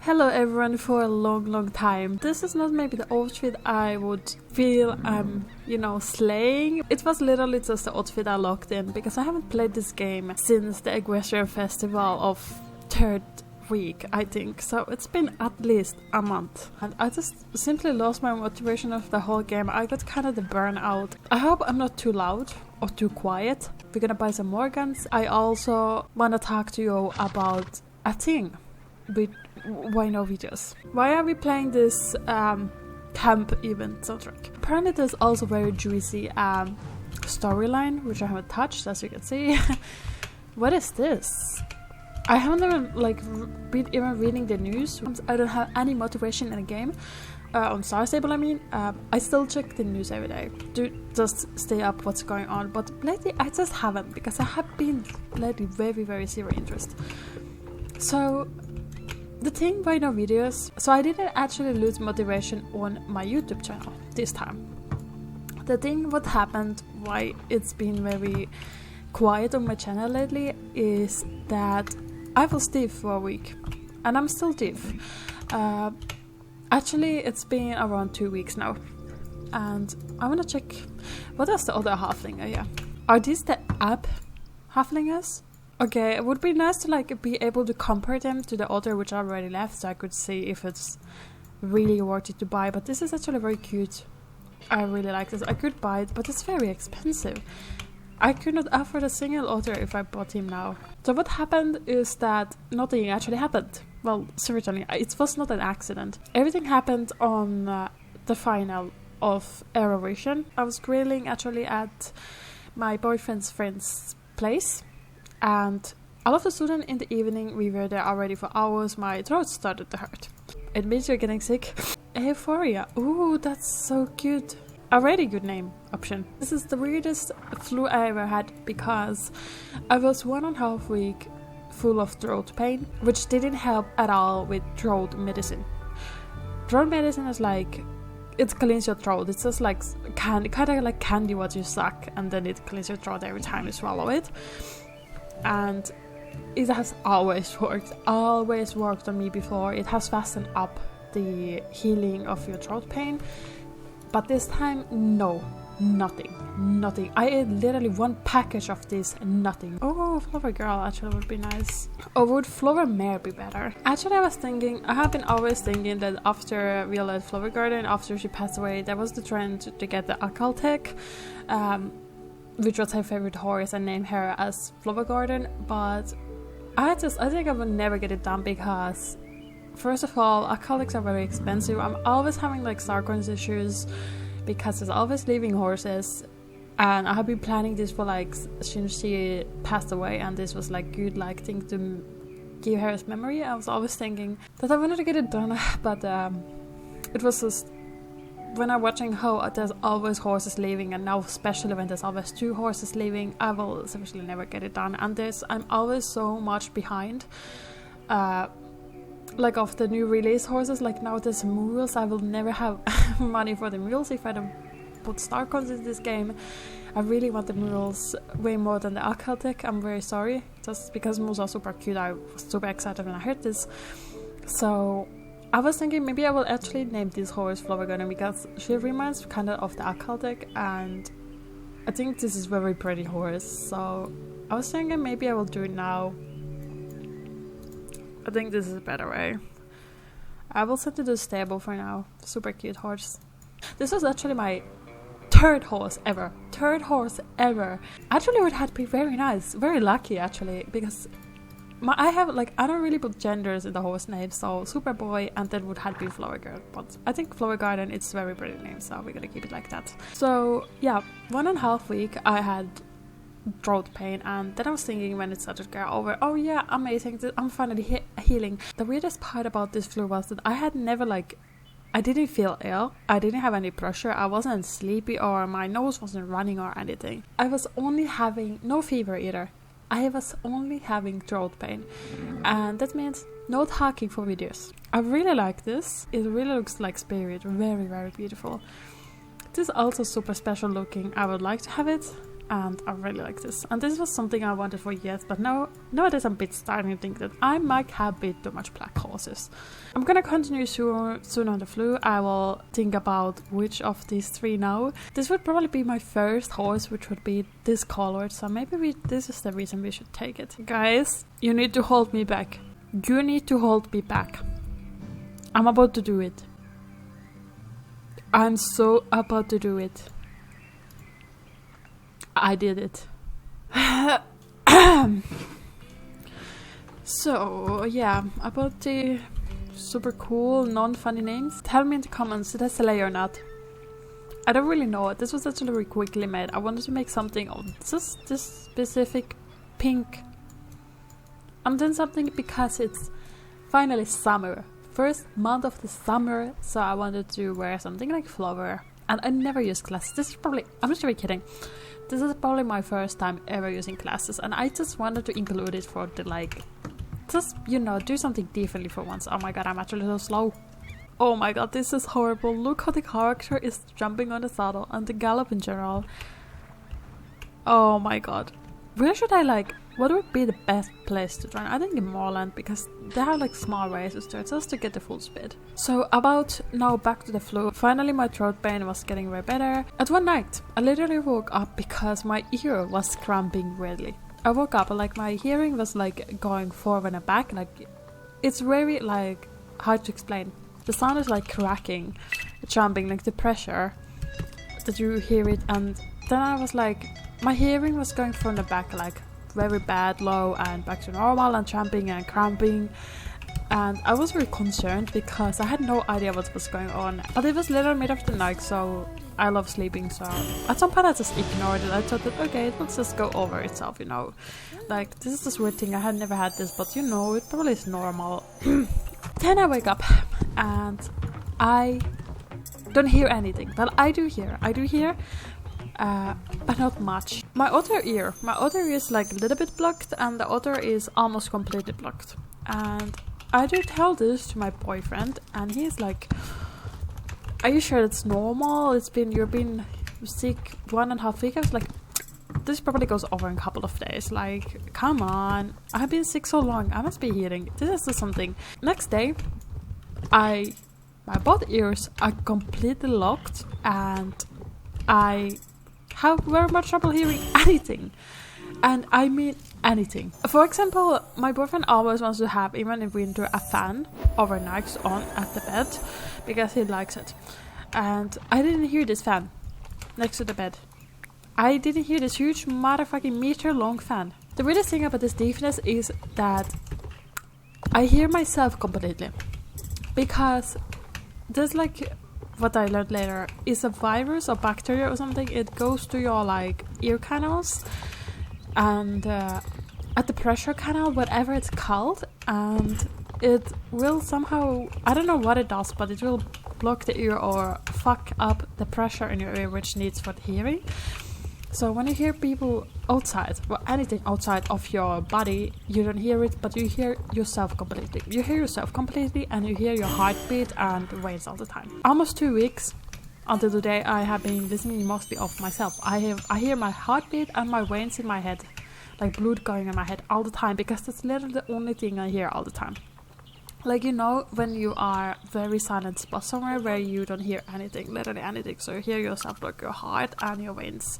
Hello everyone for a long time. This is not maybe the outfit I would feel I'm, slaying. It was literally just the outfit I locked in because I haven't played this game since the Aggression Festival of 3rd week, I think. So it's been at least a month. And I just simply lost my motivation of the whole game. I got kind of the burnout. I hope I'm not too loud or too quiet. We're gonna buy some more guns. I also wanna talk to you about a thing with why no videos. Why are we playing this camp event soundtrack? Apparently there's also very juicy storyline which I haven't touched, as you can see. What is this? I haven't even been even reading the news. I don't have any motivation in the game. On Starstable, I mean. I still check the news every day to just stay up what's going on, but lately I just haven't because I have been lately very zero interest. So the thing by no videos, so I didn't actually lose motivation on my YouTube channel this time. The thing what happened, why it's been very quiet on my channel lately, is that I was deaf for a week and I'm still deaf. Actually it's been around 2 weeks now, and I want to check what is the other halflinger. Yeah, are these the app halflingers? Okay, it would be nice to be able to compare them to the other which I already left, so I could see if it's really worth it to buy. But this is actually very cute. I really like this. I could buy it, but it's very expensive. I could not afford a single otter if I bought him now. So what happened is that nothing actually happened. Well, certainly, it was not an accident. Everything happened on the final of Eurovision. I was grilling actually at my boyfriend's friend's place. And all of a sudden in the evening, we were there already for hours. My throat started to hurt. It means you're getting sick. Euphoria. Ooh, that's so cute. A really good name option. This is the weirdest flu I ever had because I was 1.5 weeks full of throat pain, which didn't help at all with throat medicine. Throat medicine is it cleans your throat. It's just kind of like candy what you suck, and then it cleans your throat every time you swallow it. And it has always worked on me before. It has fastened up the healing of your throat pain, but this time nothing. I ate literally 1 package of this, nothing. Oh, Flower Girl actually would be nice. Or would Flower Mare be better? Actually, I have been always thinking that after Violet Flower Garden, after she passed away, there was the trend to get the occultic, which was her favorite horse, and name her as Flower Garden. But I think I would never get it done because, first of all, occultics are very expensive. I'm always having starcoins issues because there's always leaving horses, and I have been planning this for since she passed away, and this was good thing to give her as memory. I was always thinking that I wanted to get it done, but it was just when I'm watching how there's always horses leaving, and now especially when there's always 2 horses leaving, I will essentially never get it done. And I'm always so much behind of the new release horses. Now there's mules. I will never have money for the mules if I don't put starcoins in this game. I really want the mules way more than the occultic. I'm very sorry, just because mules are super cute. I was super excited when I heard this. So I was thinking maybe I will actually name this horse Flower Garden because she reminds kind of the occultic, and I think this is a very pretty horse. So I was thinking maybe I will do it now. I think this is a better way. I will send it to the stable for now. Super cute horse. This was actually my 3rd horse ever. Actually, it had been very nice. Very lucky actually, because I don't really put genders in the horse name, so Superboy and then would have been Flower Girl. But I think Flower Garden, it's a very pretty name, so we're gonna keep it like that. So yeah, 1.5 weeks I had throat pain, and then I was thinking when it started to go over, oh yeah, amazing, I'm finally healing. The weirdest part about this flu was that I had never I didn't feel ill, I didn't have any pressure, I wasn't sleepy, or my nose wasn't running or anything. I was only having no fever either. I was only having throat pain, and that means no talking for videos. I really like this. It really looks like Spirit, very beautiful. This is also super special looking. I would like to have it. and I really like this. And this was something I wanted for years, but nowadays I'm a bit starting to think that I might have a bit too much black horses. I'm gonna continue soon on the flu. I will think about which of these 3 now. This would probably be my first horse, which would be this colored, so maybe this is the reason we should take it. Guys, you need to hold me back. You need to hold me back. I'm about to do it. I'm so about to do it. I did it. So, yeah, about the super cool, non-funny names. Tell me in the comments, did I slay or not? I don't really know. This was actually really quickly made. I wanted to make something of this specific pink. I'm doing something because it's finally summer. First month of the summer, so I wanted to wear something like flower. And I never use glasses. This is probably, I'm not really kidding. This is probably my first time ever using glasses, and I just wanted to include it for the like, just, you know, do something differently for once. Oh my god, I'm actually so slow. Oh my god, this is horrible. Look how the character is jumping on the saddle and the gallop in general. Oh my god. Where should I like, what would be the best place to join? I think in Moorland, because they have like small races there just to get the full speed. So about now back to the flu. Finally my throat pain was getting way better. At one night I literally woke up because my ear was cramping weirdly. I woke up and like my hearing was like going forward and back, like it's very like hard to explain. The sound is like cracking, jumping, like the pressure that you hear it, and then I was like, my hearing was going from the back like very bad, low, and back to normal, and tramping and cramping, and I was very concerned because I had no idea what was going on. But it was literally mid of the night, so I love sleeping, so at some point I just ignored it. I thought that okay, it will just go over itself, you know, like this is this weird thing. I had never had this, but you know, it probably is normal. Then I wake up and I don't hear anything. Well, I do hear, but not much. My other ear is like a little bit blocked, and the other is almost completely blocked. And I do tell this to my boyfriend, and he's like, "Are you sure it's normal? You've been sick 1.5 weeks." I was like, "This probably goes over in a couple of days. Like, come on, I've been sick so long. I must be healing. This is just something." Next day, my both ears are completely locked, and I have very much trouble hearing anything. And I mean anything. For example, my boyfriend always wants to have, even in winter, a fan overnight on at the bed because he likes it. And I didn't hear this fan next to the bed. I didn't hear this huge motherfucking meter-long fan. The weirdest thing about this deafness is that I hear myself completely. Because there's like, what I learned later, is a virus or bacteria or something. It goes to your like ear canals and at the pressure canal, whatever it's called, and it will somehow, I don't know what it does, but it will block the ear or fuck up the pressure in your ear, which needs for the hearing. So when you hear people outside, or anything outside of your body, you don't hear it, but you hear yourself completely. You hear yourself completely, and you hear your heartbeat and waves all the time. Almost 2 weeks until today, I have been listening mostly of myself. I hear my heartbeat and my veins in my head, like blood going in my head all the time, because that's literally the only thing I hear all the time. Like, you know, when you are very silent spot somewhere where you don't hear anything, literally anything, so you hear yourself, like your heart and your veins.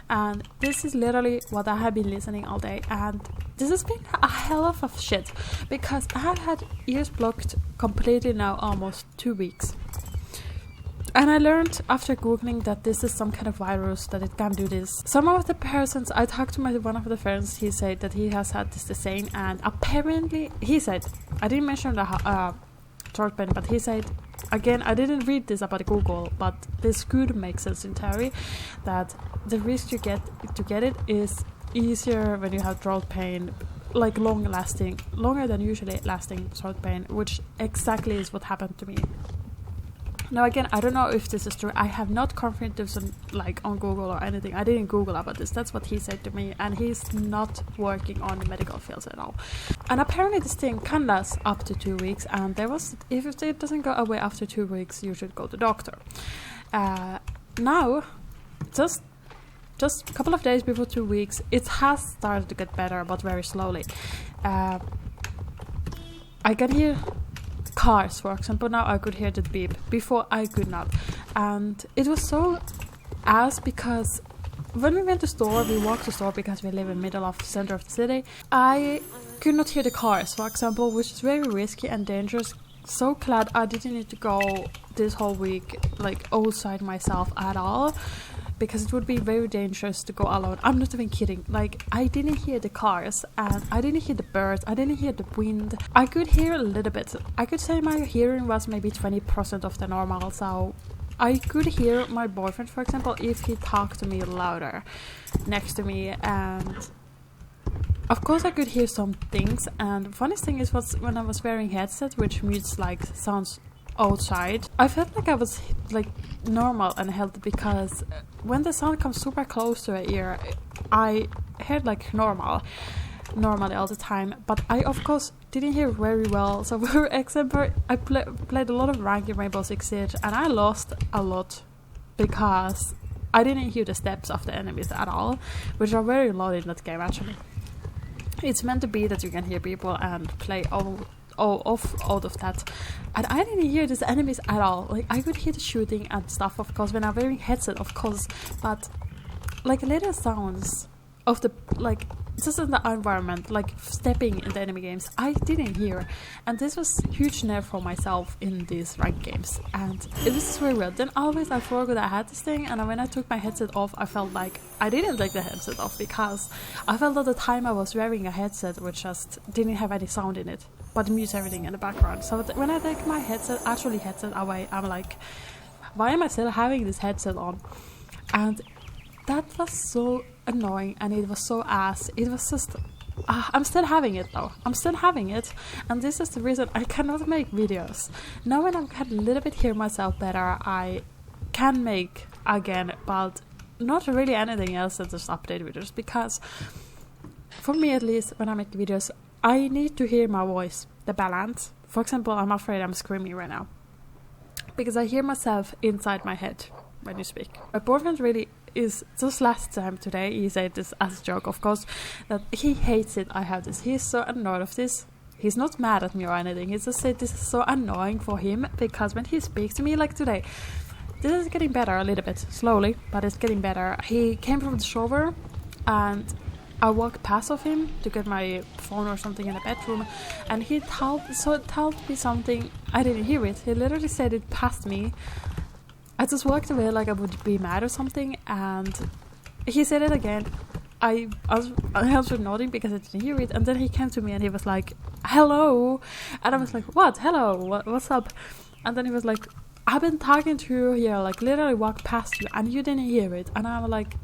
And this is literally what I have been listening all day, and this has been a hell of a shit, because I have had ears blocked completely now almost 2 weeks. And I learned after googling that this is some kind of virus, that it can do this. Some of the persons, I talked to one of the friends, he said that he has had this the same, and apparently, he said, I didn't mention the throat pain, but he said, again, I didn't read this about Google, but this could make sense in theory, that the risk you get to get it is easier when you have throat pain, like longer than usually lasting throat pain, which exactly is what happened to me. Now again, I don't know if this is true. I have not confirmed this on Google or anything. I didn't Google about this. That's what he said to me, and he's not working on the medical fields at all. And apparently this thing can last up to 2 weeks, and if it doesn't go away after 2 weeks, you should go to the doctor. Now, just just a couple of days before 2 weeks, it has started to get better, but very slowly. I can hear cars, for example. Now I could hear the beep. Before I could not. And it was so ass because when we went to store, we walked to store because we live in the middle of the center of the city. I could not hear the cars, for example, which is very risky and dangerous. So glad I didn't need to go this whole week like outside myself at all, because it would be very dangerous to go alone. I'm not even kidding. Like, I didn't hear the cars and I didn't hear the birds. I didn't hear the wind. I could hear a little bit. I could say my hearing was maybe 20% of the normal. So I could hear my boyfriend, for example, if he talked to me louder next to me. And of course I could hear some things. And the funniest thing is was when I was wearing headset, which mutes like sounds outside, I felt like I was like normal and healthy, because when the sound comes super close to the ear, I heard like normally all the time. But I of course didn't hear very well. So for example, I played a lot of rank in Rainbow Six Siege, and I lost a lot because I didn't hear the steps of the enemies at all, which are very loud in that game actually. It's meant to be that you can hear people and play out of that, and I didn't hear these enemies at all. Like, I could hear the shooting and stuff, of course, when I'm wearing headset, of course, but like little sounds of the, like, just in the environment, like stepping in the enemy games, I didn't hear. And this was huge nerve for myself in these ranked games, and it was very weird. Then always I forgot I had this thing, and when I took my headset off, I felt like I didn't take the headset off, because I felt at the time I was wearing a headset which just didn't have any sound in it, but mutes everything in the background. So when I take my headset away, I'm like, why am I still having this headset on? And that was so annoying, and it was so ass. It was just I'm still having it though. I'm still having it, and this is the reason I cannot make videos. Now when I can a little bit hear myself better, I can make again, but not really anything else than just update videos, because for me at least, when I make videos, I need to hear my voice, the balance. For example, I'm afraid I'm screaming right now because I hear myself inside my head when you speak. My boyfriend really is, just last time today, he said this as a joke, of course, that he hates it I have this. He's so annoyed of this. He's not mad at me or anything. He just said this is so annoying for him, because when he speaks to me like today, this is getting better a little bit, slowly, but it's getting better. He came from the shower and I walked past of him to get my phone or something in the bedroom, and he told me something. I didn't hear it. He literally said it past me. I just walked away like I would be mad or something, and he said it again. I was nodding because I didn't hear it, and then he came to me and he was like, hello, and I was like, what? Hello? What's up? And then he was like, I've been talking to you here, like literally walked past you, and you didn't hear it. And I'm like,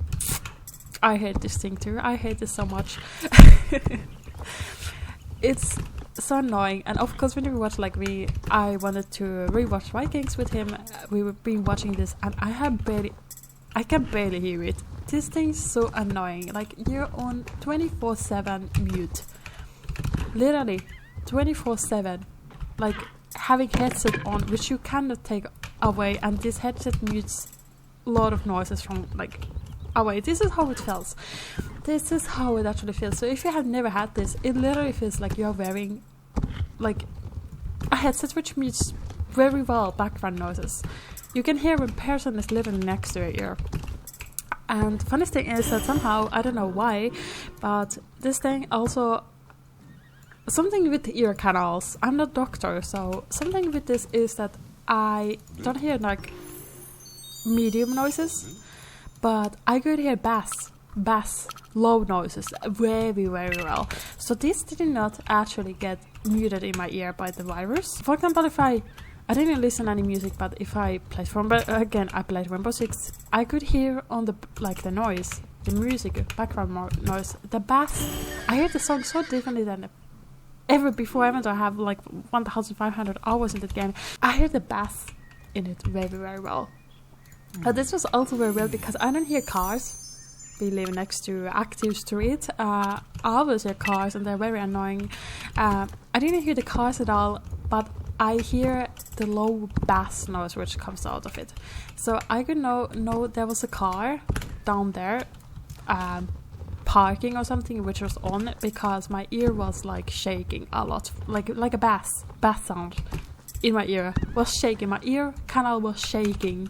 I hate this thing too. I hate this so much. It's so annoying. And of course, when we watch, like I wanted to rewatch Vikings with him. We were been watching this, and I can barely hear it. This thing is so annoying. Like, you're on 24/7 mute, literally 24/7. Like having headset on, which you cannot take away, and this headset mutes a lot of noises from like away. This is how it feels. This is how it actually feels. So if you have never had this, it literally feels like you're wearing like a headset which mutes very well background noises. You can hear when a person is living next to your ear. And the funniest thing is that somehow, I don't know why, but this thing also, something with the ear canals, I'm not a doctor, so something with this is that I don't hear like medium noises, but I could hear bass, low noises very, very well. So this did not actually get muted in my ear by the virus. For example, if I didn't listen any music, but if I played I played Rainbow Six, I could hear on the the noise, the music, background noise, the bass. I heard the song so differently than ever before. Even though I have like 1,500 hours in that game, I heard the bass in it very, very well. But this was also very well because I don't hear cars. We live next to active street. I always hear cars, and they're very annoying. I didn't hear the cars at all, but I hear the low bass noise which comes out of it. So I could know there was a car down there, parking or something which was on, because my ear was like shaking a lot, like a bass sound in my ear was shaking. My ear canal was shaking,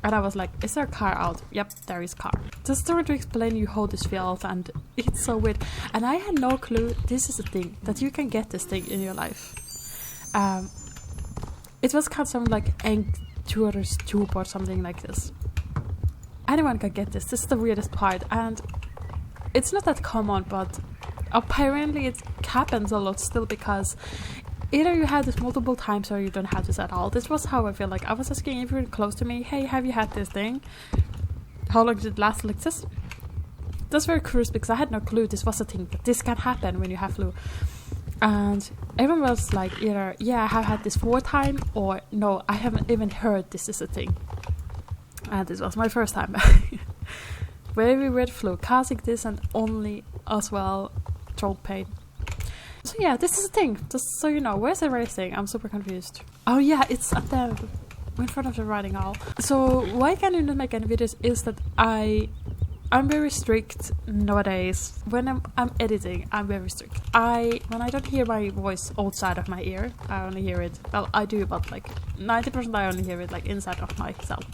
and I was like, is there a car out? Yep, there is car. Just trying to explain you how this feels, and it's so weird. And I had no clue this is a thing, that you can get this thing in your life. It was kind of something like Tourist tube or something like this. Anyone can get this. This is the weirdest part, and it's not that common, but apparently it happens a lot still, because either you have this multiple times or you don't have this at all. This was how I feel. Like, I was asking everyone close to me, hey, have you had this thing? How long did it last like this? That's very curious, because I had no clue this was a thing, that this can happen when you have flu. And everyone was like, either, yeah, I have had this 4 times, or no, I haven't even heard this is a thing. And this was my first time. Very weird flu, causing this, and only as well throat pain. So yeah, this is a thing, just so you know. Where's the racing? I'm super confused. Oh yeah, it's at the in front of the riding hall. So why can you not make any videos is that I'm very strict nowadays. When I'm editing, I'm very strict. When I don't hear my voice outside of my ear, I only hear it. Well, I do, but like 90% I only hear it like inside of myself.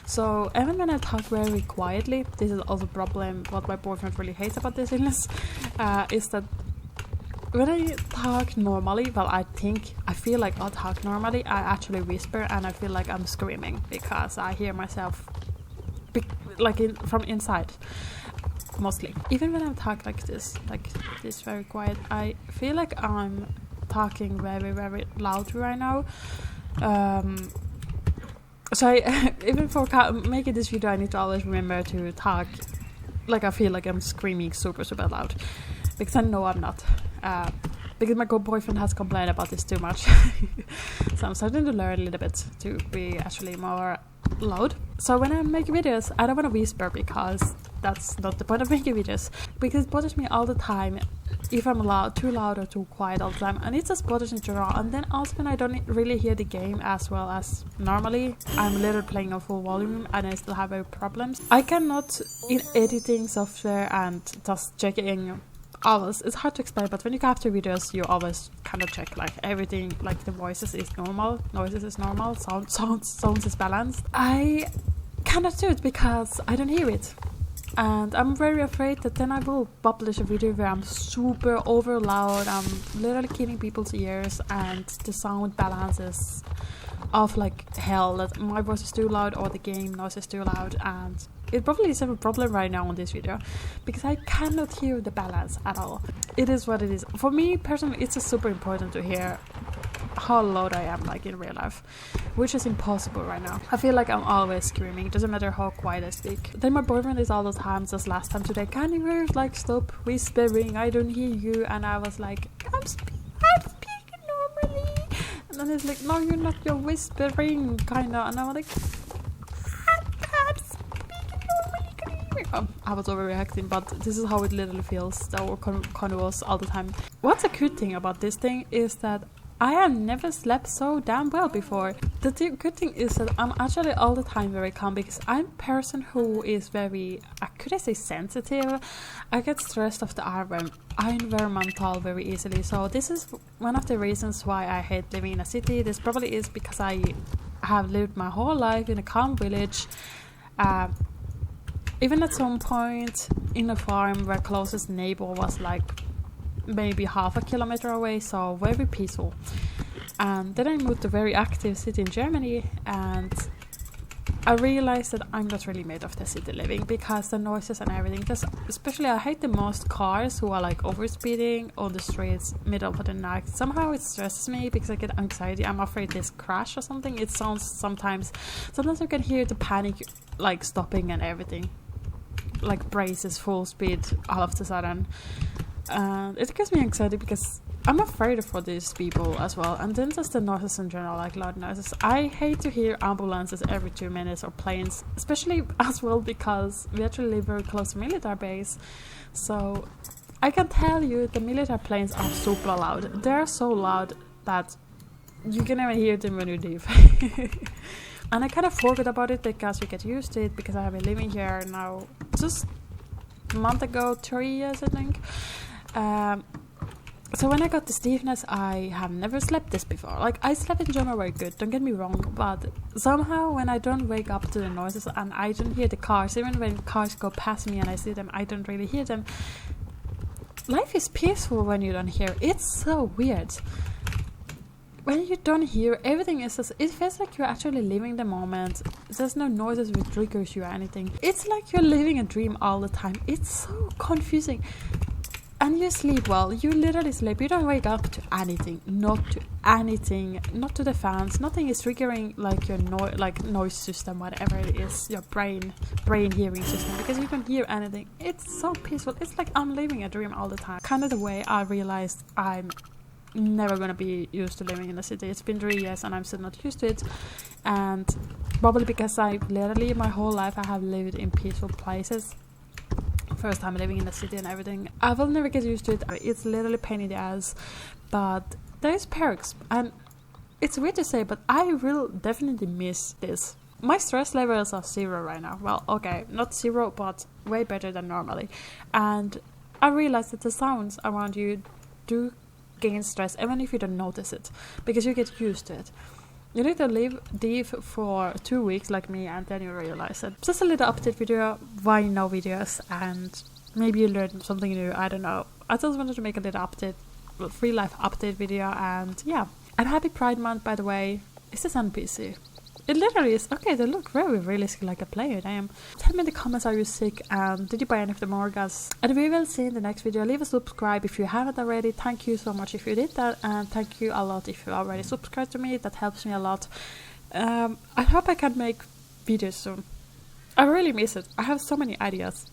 So even when I talk very quietly, this is also a problem. What my boyfriend really hates about this illness is that when I talk normally, well, I feel like I talk normally, I actually whisper, and I feel like I'm screaming because I hear myself from inside, mostly. Even when I talk like this very quiet, I feel like I'm talking very, very loud right now. So even for making this video, I need to always remember to talk like I feel like I'm screaming super, super loud, because I know I'm not. Because my boyfriend has complained about this too much. So I'm starting to learn a little bit to be actually more loud. So when I make videos, I don't want to whisper, because that's not the point of making videos. Because it bothers me all the time if I'm too loud or too quiet all the time, and it just bothers me to raw. And then also when I don't really hear the game as well as normally, I'm literally playing on full volume and I still have problems. I cannot, in editing software and just checking always, it's hard to explain, but when you capture videos, you always kind of check like everything, like the voices is normal, noises is normal, sounds is balanced. I cannot do it because I don't hear it, and I'm very afraid that then I will publish a video where I'm super over loud, I'm literally killing people's ears, and the sound balance is off like hell, that my voice is too loud or the game noise is too loud. And it probably is a problem right now on this video, because I cannot hear the balance at all. It is what it is. For me personally, it's just super important to hear how loud I am, like in real life, which is impossible right now. I feel like I'm always screaming, doesn't matter how quiet I speak. Then my boyfriend is all the time, just last time today, can you like stop whispering, I don't hear you. And I was like, I'm speaking normally. And then he's like, no, you're not, you're whispering kinda. And I was like, I was overreacting, but this is how it literally feels. That kind of was all the time. What's a good thing about this thing is that I have never slept so damn well before. The good thing is that I'm actually all the time very calm, because I'm a person who is very, could I say sensitive? I get stressed of the environmental very easily. So this is one of the reasons why I hate living in a city. This probably is because I have lived my whole life in a calm village. Even at some point in a farm where closest neighbor was like maybe half a kilometer away, so very peaceful. And then I moved to a very active city in Germany, and I realized that I'm not really made of the city living, because the noises and everything, just especially I hate the most cars who are like overspeeding on the streets middle of the night. Somehow it stresses me because I get anxiety. I'm afraid this crash or something. It sounds sometimes I can hear the panic like stopping and everything, like braces full speed all of a sudden. It gives me anxiety because I'm afraid for these people as well. And then just the noises in general, like loud noises. I hate to hear ambulances every 2 minutes or planes, especially as well because we actually live very close to military base. So I can tell you the military planes are super loud. They're so loud that you can even hear them when you leave. And I kind of forgot about it because we get used to it, because I have been living here now just month ago, 3 years I think. So when I got the stiffness, I have never slept this before. Like, I slept in general very good, don't get me wrong, but somehow when I don't wake up to the noises and I don't hear the cars, even when cars go past me and I see them, I don't really hear them. Life is peaceful when you don't hear. It's so weird. When you don't hear, everything is just, it feels like you're actually living the moment. There's no noises which triggers you or anything. It's like you're living a dream all the time. It's so confusing. And you sleep well. You literally sleep. You don't wake up to anything. Not to anything. Not to the fans. Nothing is triggering like your noise system, whatever it is. Your brain hearing system. Because you don't hear anything. It's so peaceful. It's like I'm living a dream all the time. Kind of the way I realized I'm never gonna be used to living in the city. It's been 3 years and I'm still not used to it. And probably because I literally my whole life I have lived in peaceful places. First time living in the city and everything. I will never get used to it. It's literally pain in the ass, but there's perks, and it's weird to say, but I will definitely miss this. My stress levels are 0 right now. Well, okay, not 0, but way better than normally. And I realized that the sounds around you do gain stress, even if you don't notice it, because you get used to it. You need to live deep for 2 weeks like me, and then you realize it. Just a little update video, why no videos, and maybe you learned something new, I don't know. I just wanted to make a little update, free life update video, and yeah. And happy Pride Month, by the way. Is this on PC? It literally is. Okay, they look very realistic like a player. Damn. Tell me in the comments, are you sick and did you buy any of the Morgas? And we will see in the next video. Leave a subscribe if you haven't already. Thank you so much if you did that, and thank you a lot if you already subscribed to me. That helps me a lot. I hope I can make videos soon. I really miss it. I have so many ideas.